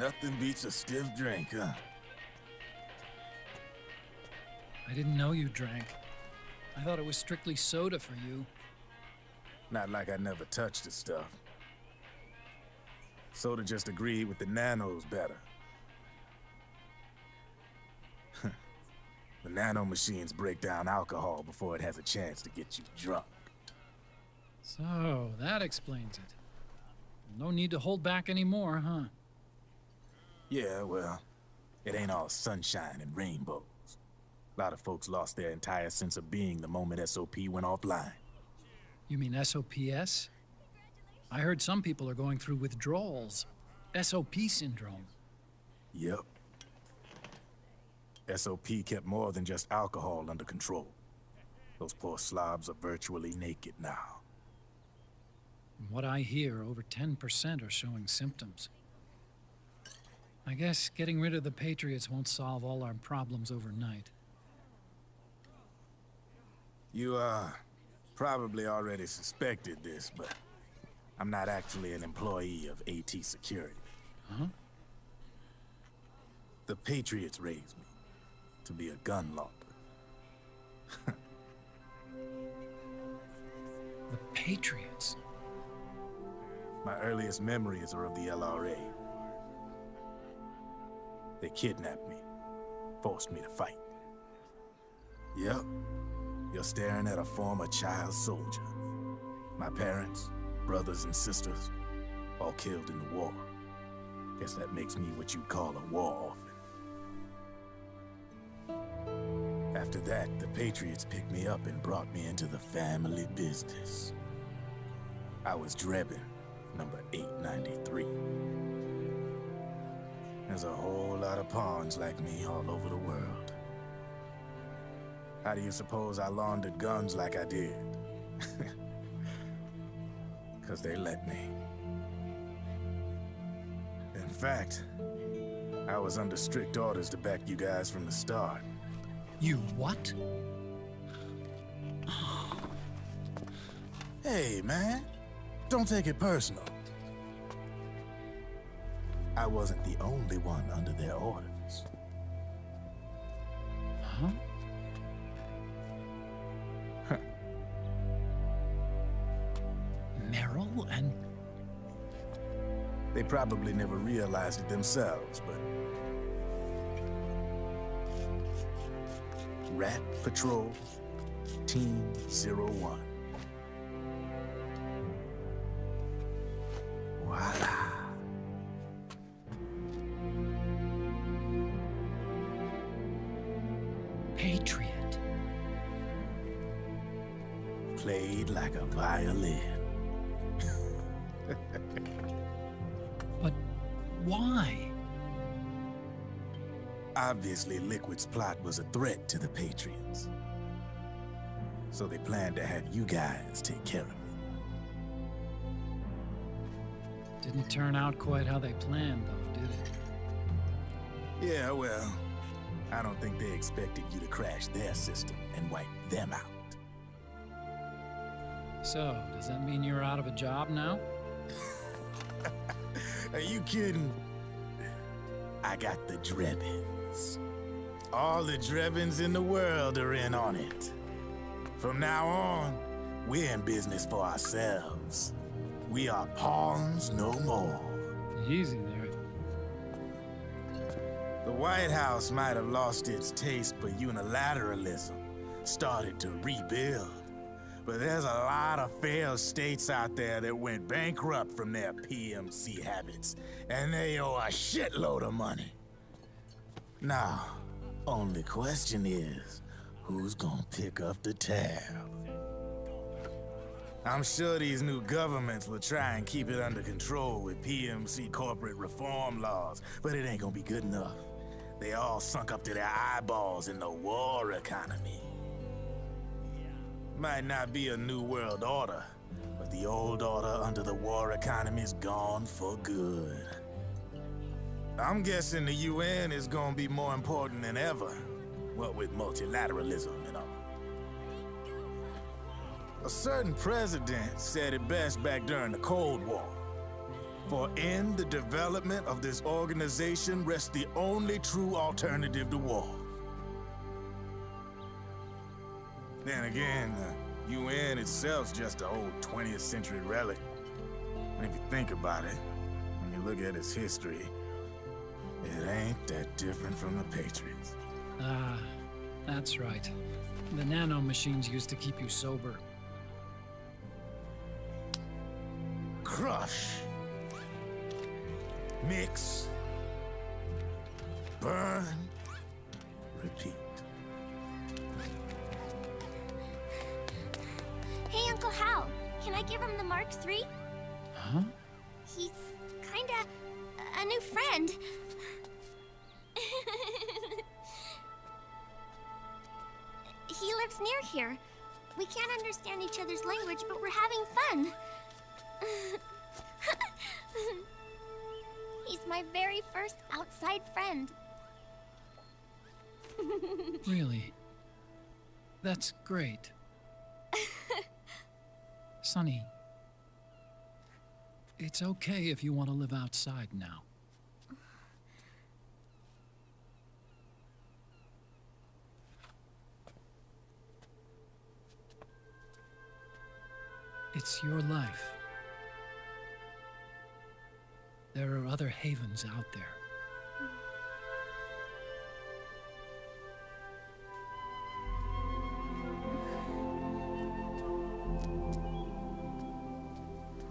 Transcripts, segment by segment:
Nothing beats a stiff drink, huh? I didn't know you drank. I thought it was strictly soda for you. Not like I never touched the stuff. Soda just agreed with the nanos better. The nano machines break down alcohol before it has a chance to get you drunk. So, that explains it. No need to hold back anymore, huh? Yeah, well, it ain't all sunshine and rainbows. A lot of folks lost their entire sense of being the moment SOP went offline. You mean SOPS? I heard some people are going through withdrawals. SOP syndrome. Yep. SOP kept more than just alcohol under control. Those poor slobs are virtually naked now. From what I hear, over 10% are showing symptoms. I guess getting rid of the Patriots won't solve all our problems overnight. You, probably already suspected this, but I'm not actually an employee of AT Security. Huh? The Patriots raised me to be a gun launder. The Patriots? My earliest memories are of the LRA. They kidnapped me, forced me to fight. Yep, you're staring at a former child soldier. My parents, brothers and sisters, all killed in the war. Guess that makes me what you'd call a war orphan. After that, the Patriots picked me up and brought me into the family business. I was Drebin, number 893. There's a whole lot of pawns like me all over the world. How do you suppose I laundered guns like I did? 'Cause they let me. In fact, I was under strict orders to back you guys from the start. You what? Hey, man. Don't take it personal. I wasn't the only one under their orders. Huh? Merrill and... They probably never realized it themselves, but... Rat Patrol, Team 01. Voila. Patriot. Played like a violin. But why? Obviously, Liquid's plot was a threat to the Patriots. So they planned to have you guys take care of it. Didn't turn out quite how they planned, though, did it? Yeah, well, I don't think they expected you to crash their system and wipe them out. So, does that mean you're out of a job now? Are you kidding? I got the Drebins. All the Drebins in the world are in on it. From now on, we're in business for ourselves. We are pawns no more. Easy there. The White House might have lost its taste for unilateralism, started to rebuild. But there's a lot of failed states out there that went bankrupt from their PMC habits, and they owe a shitload of money. Now, only question is, who's gonna pick up the tab? I'm sure these new governments will try and keep it under control with PMC corporate reform laws, but it ain't gonna be good enough. They all sunk up to their eyeballs in the war economy. Might not be a new world order, but the old order under the war economy's gone for good. I'm guessing the UN is gonna be more important than ever, what with multilateralism and all. A certain president said it best back during the Cold War. For in the development of this organization rests the only true alternative to war. Then again, the UN itself's just an old 20th century relic. And if you think about it, when you look at its history, it ain't that different from the Patriots. Ah, that's right. The nano machines used to keep you sober. Crush. Mix. Burn. Repeat. Hey, Uncle Hal, can I give him the Mark III? Huh? He's kinda a new friend. He lives near here. We can't understand each other's language, but we're having fun. He's my very first outside friend. Really? That's great. Sonny, it's okay if you want to live outside now. It's your life. There are other havens out there.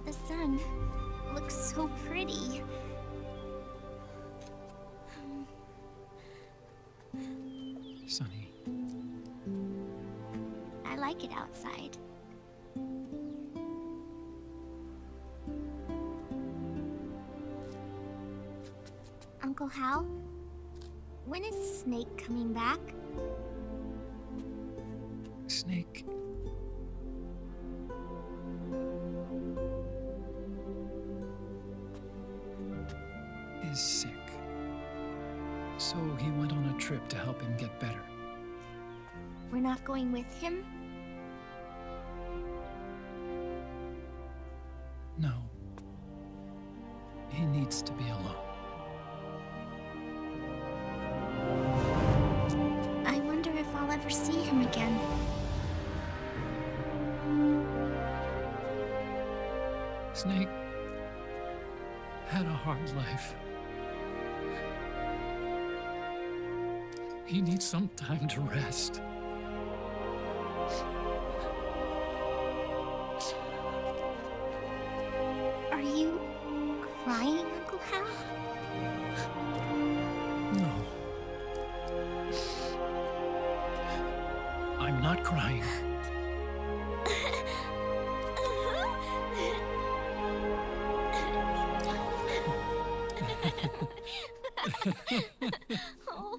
The sun looks so pretty. Sonny, I like it outside. Uncle Hal, when is Snake coming back? Snake. Is sick. So he went on a trip to help him get better. We're not going with him? No. He needs to be alone. I wonder if I'll ever see him again. Snake had a hard life. He needs some time to rest. Are you crying, Uncle Hal? No. I'm not crying. Oh.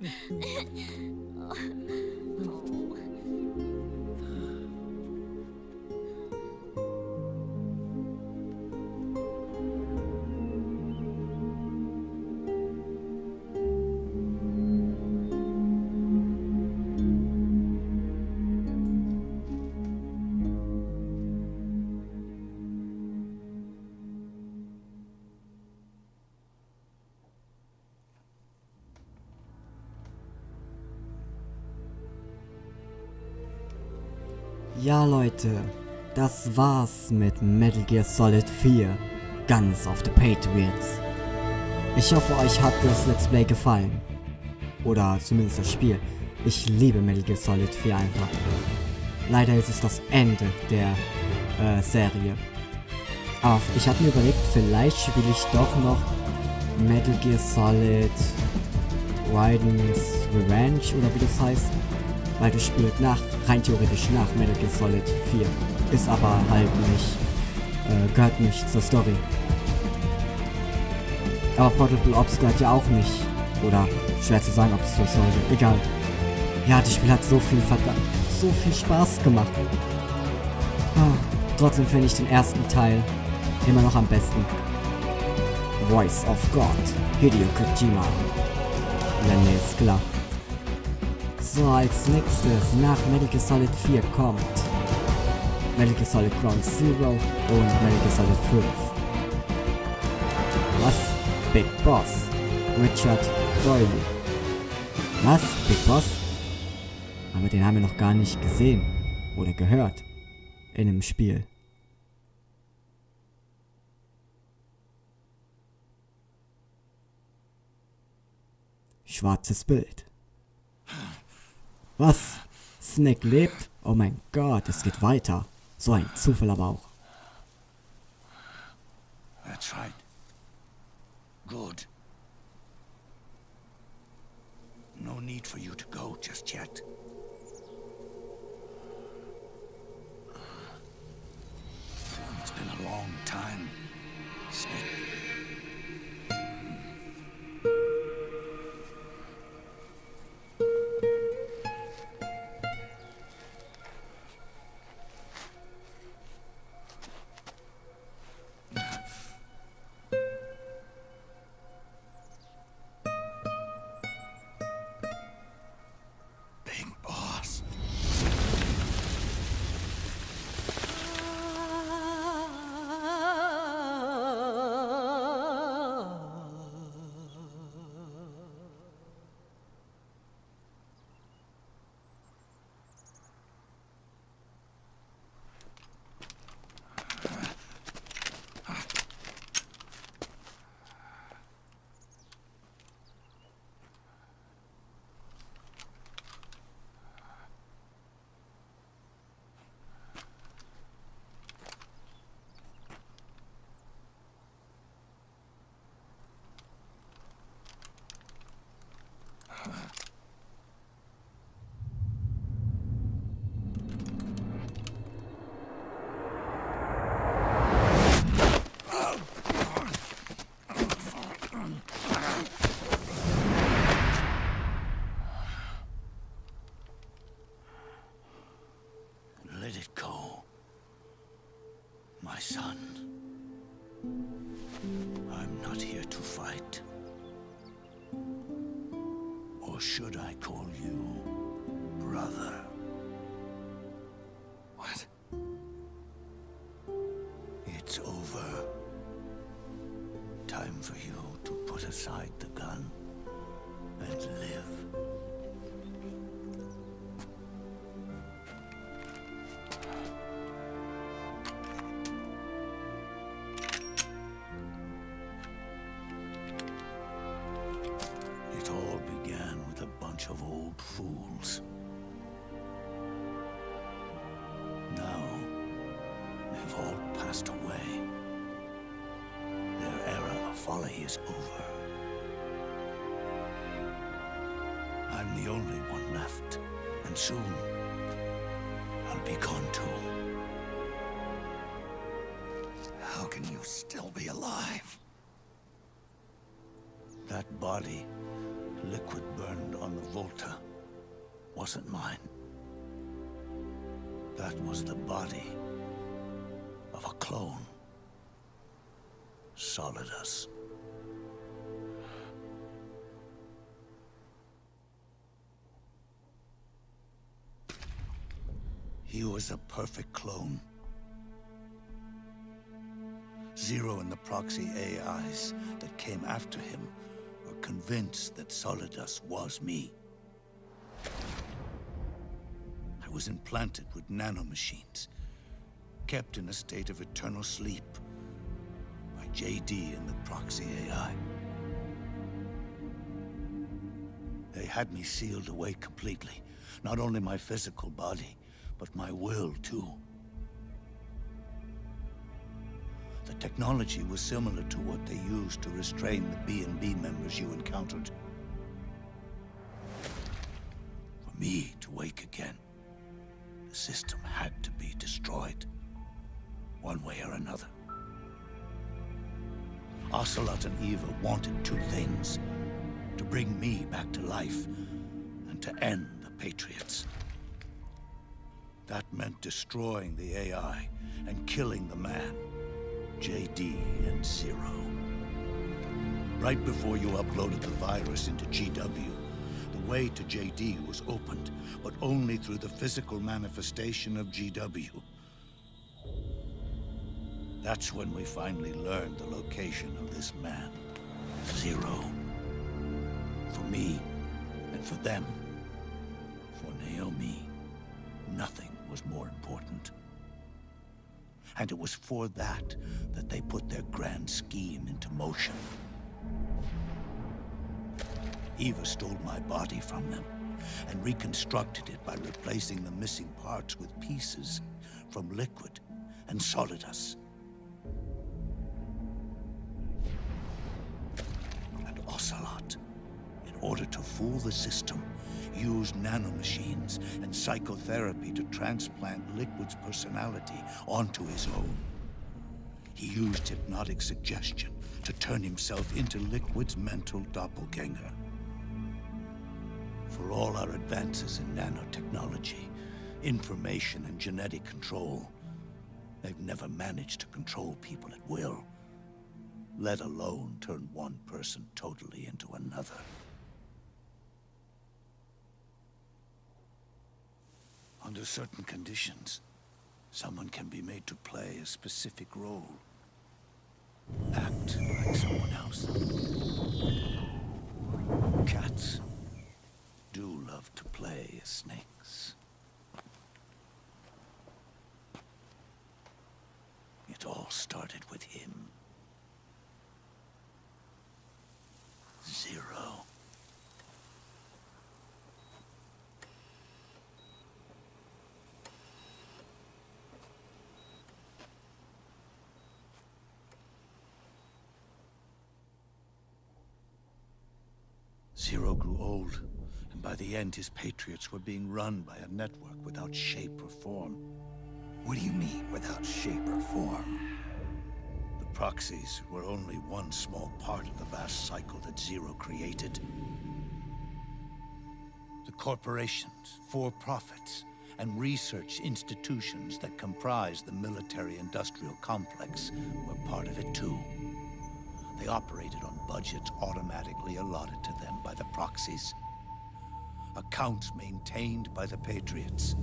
Ja Leute, das war's mit Metal Gear Solid 4, ganz auf the Patriots. Ich hoffe, euch hat das Let's Play gefallen. Oder zumindest das Spiel. Ich liebe Metal Gear Solid 4 einfach. Leider ist es das Ende der Serie. Aber ich habe mir überlegt, vielleicht spiele ich doch noch Metal Gear Solid Raiden's Revenge oder wie das heißt. Weil das spielt rein theoretisch nach Metal Gear Solid 4. Ist aber halt nicht, gehört nicht zur Story. Aber Portable Ops gehört ja auch nicht. Oder schwer zu sagen, ob es zur Story gehört. Egal. Ja, das Spiel hat so viel Spaß gemacht. Trotzdem finde ich den ersten Teil immer noch am besten. Voice of God, Hideo Kojima. Ja, nee, ist klar. So, als nächstes nach Metal Gear Solid 4 kommt Metal Gear Solid Ground Zero und Metal Gear Solid 5. Big Boss, Richard Doyle. Was? Big Boss? Aber den haben wir noch gar nicht gesehen oder gehört in dem Spiel. Schwarzes Bild. Was? Snake lebt? Oh mein Gott, es geht weiter. So ein Zufall aber auch. That's right. Good. No need for you to go just yet. It's been a long time, Snake. Let it go, my son. I'm not here to fight. Or should I call you brother? What? It's over. Time for you to put aside the gun and live. It all began with a bunch of old fools. Now, they've all passed away. Their era of folly is over. I'm the only one left, and soon I'll be gone too. How can you still be alive? That body, liquid burned on the Volta, wasn't mine. That was the body of a clone. Solidus. He was a perfect clone. Zero and the proxy AIs that came after him were convinced that Solidus was me. I was implanted with nanomachines, kept in a state of eternal sleep by JD and the proxy AI. They had me sealed away completely, not only my physical body, but my will too. The technology was similar to what they used to restrain the B&B members you encountered. For me to wake again, the system had to be destroyed, one way or another. Ocelot and Eva wanted two things: to bring me back to life and to end the Patriots. That meant destroying the AI and killing the man, JD and Zero. Right before you uploaded the virus into GW, the way to JD was opened, but only through the physical manifestation of GW. That's when we finally learned the location of this man. Zero. For me, and for them. For Naomi, nothing was more important. And it was for that they put their grand scheme into motion. Eva stole my body from them and reconstructed it by replacing the missing parts with pieces from liquid and solidus. And Ocelot, in order to fool the system, used nanomachines and psychotherapy to transplant Liquid's personality onto his own. He used hypnotic suggestion to turn himself into Liquid's mental doppelganger. For all our advances in nanotechnology, information and genetic control, they've never managed to control people at will, let alone turn one person totally into another. Under certain conditions, someone can be made to play a specific role. Act like someone else. Cats do love to play as snakes. It all started with him. Zero. Zero grew old, and by the end his patriots were being run by a network without shape or form. What do you mean, without shape or form? The proxies were only one small part of the vast cycle that Zero created. The corporations, for-profits, and research institutions that comprise the military-industrial complex were part of it too. They operated on budgets automatically allotted to them by the proxies. Accounts maintained by the Patriots.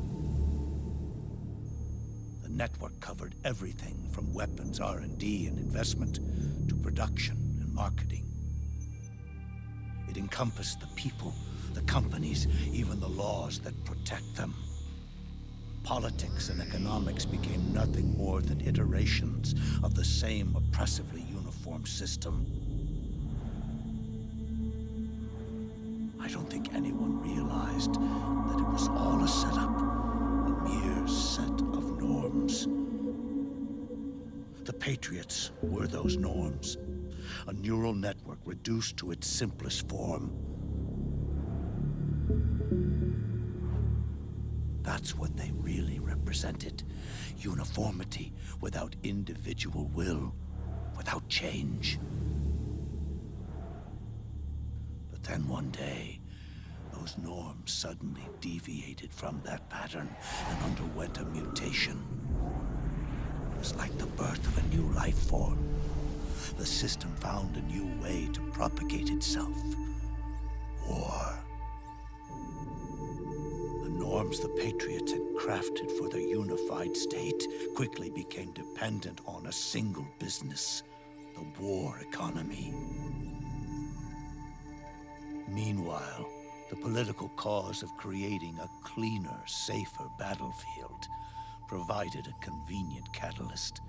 The network covered everything from weapons R&D and investment to production and marketing. It encompassed the people, the companies, even the laws that protect them. Politics and economics became nothing more than iterations of the same oppressively uniform system. I don't think anyone realized that it was all a setup, a mere set of norms. The Patriots were those norms, a neural network reduced to its simplest form. That's what they really represented. Uniformity without individual will, without change. But then one day, those norms suddenly deviated from that pattern and underwent a mutation. It was like the birth of a new life form. The system found a new way to propagate itself. War. Norms the Patriots had crafted for their unified state quickly became dependent on a single business, the war economy. Meanwhile, the political cause of creating a cleaner, safer battlefield provided a convenient catalyst.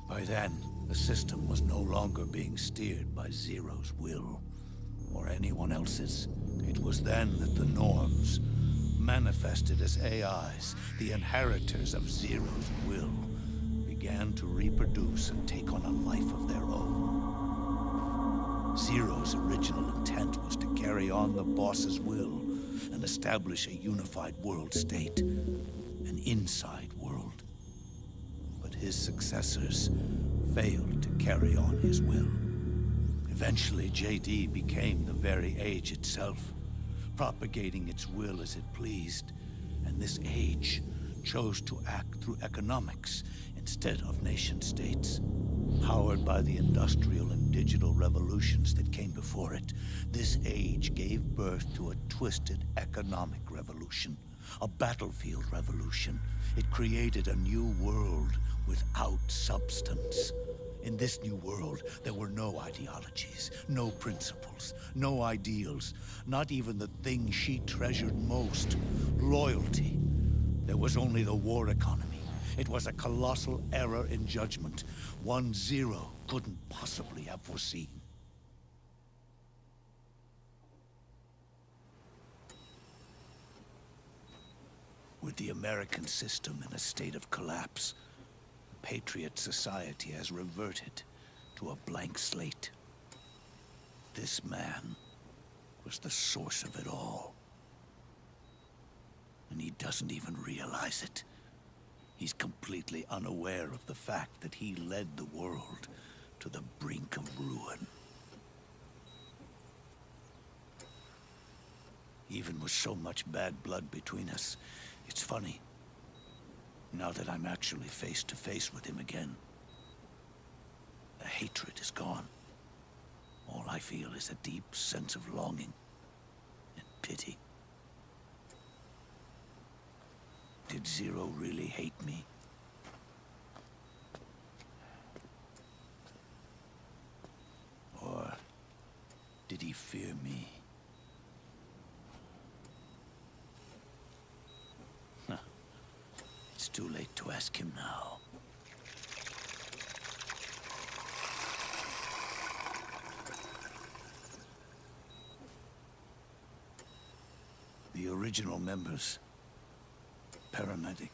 By then, the system was no longer being steered by Zero's will, or anyone else's. It was then that the norms, manifested as AIs, the inheritors of Zero's will, began to reproduce and take on a life of their own. Zero's original intent was to carry on the boss's will and establish a unified world state, an inside world. But his successors failed to carry on his will. Eventually, JD became the very age itself, propagating its will as it pleased, and this age chose to act through economics instead of nation-states. Powered by the industrial and digital revolutions that came before it, this age gave birth to a twisted economic revolution, a battlefield revolution. It created a new world without substance, In this new world, there were no ideologies, no principles, no ideals, not even the thing she treasured most, loyalty. There was only the war economy. It was a colossal error in judgment, one Zero couldn't possibly have foreseen. With the American system in a state of collapse, Patriot society has reverted to a blank slate. This man was the source of it all. And he doesn't even realize it. He's completely unaware of the fact that he led the world to the brink of ruin. Even with so much bad blood between us, it's funny. Now that I'm actually face to face with him again, the hatred is gone. All I feel is a deep sense of longing and pity. Did Zero really hate me? Or did he fear me? It's too late to ask him now. The original members, Paramedic,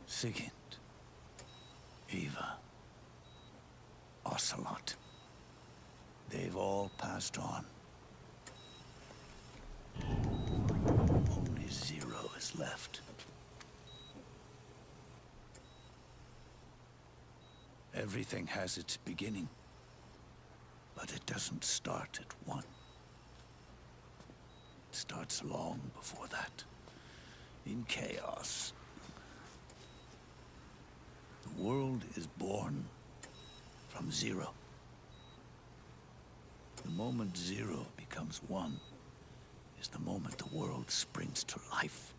Sigint, Eva, Ocelot, they've all passed on. Only Zero is left. Everything has its beginning, but it doesn't start at one. It starts long before that, in chaos. The world is born from Zero. The moment Zero becomes one is the moment the world springs to life.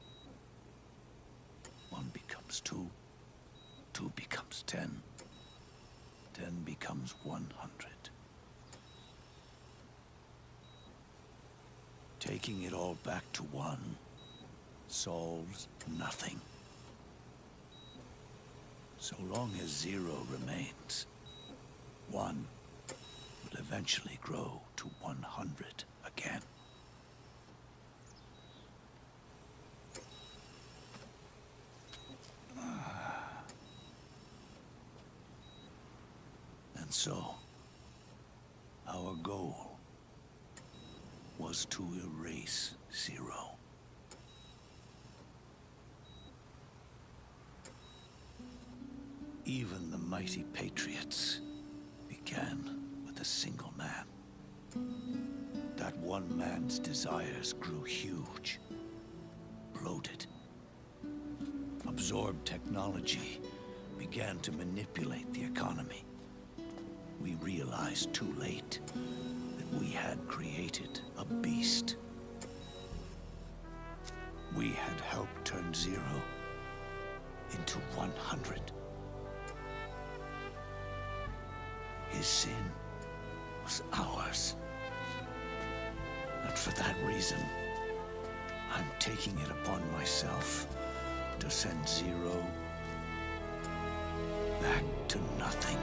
One becomes two, two becomes 10. 10 becomes 100. Taking it all back to one solves nothing. So long as Zero remains, one will eventually grow to 100 again. So, our goal was to erase Zero. Even the mighty Patriots began with a single man. That one man's desires grew huge, bloated, absorbed technology, began to manipulate the economy. We realized too late that we had created a beast. We had helped turn Zero into 100. His sin was ours. And for that reason, I'm taking it upon myself to send Zero back to nothing.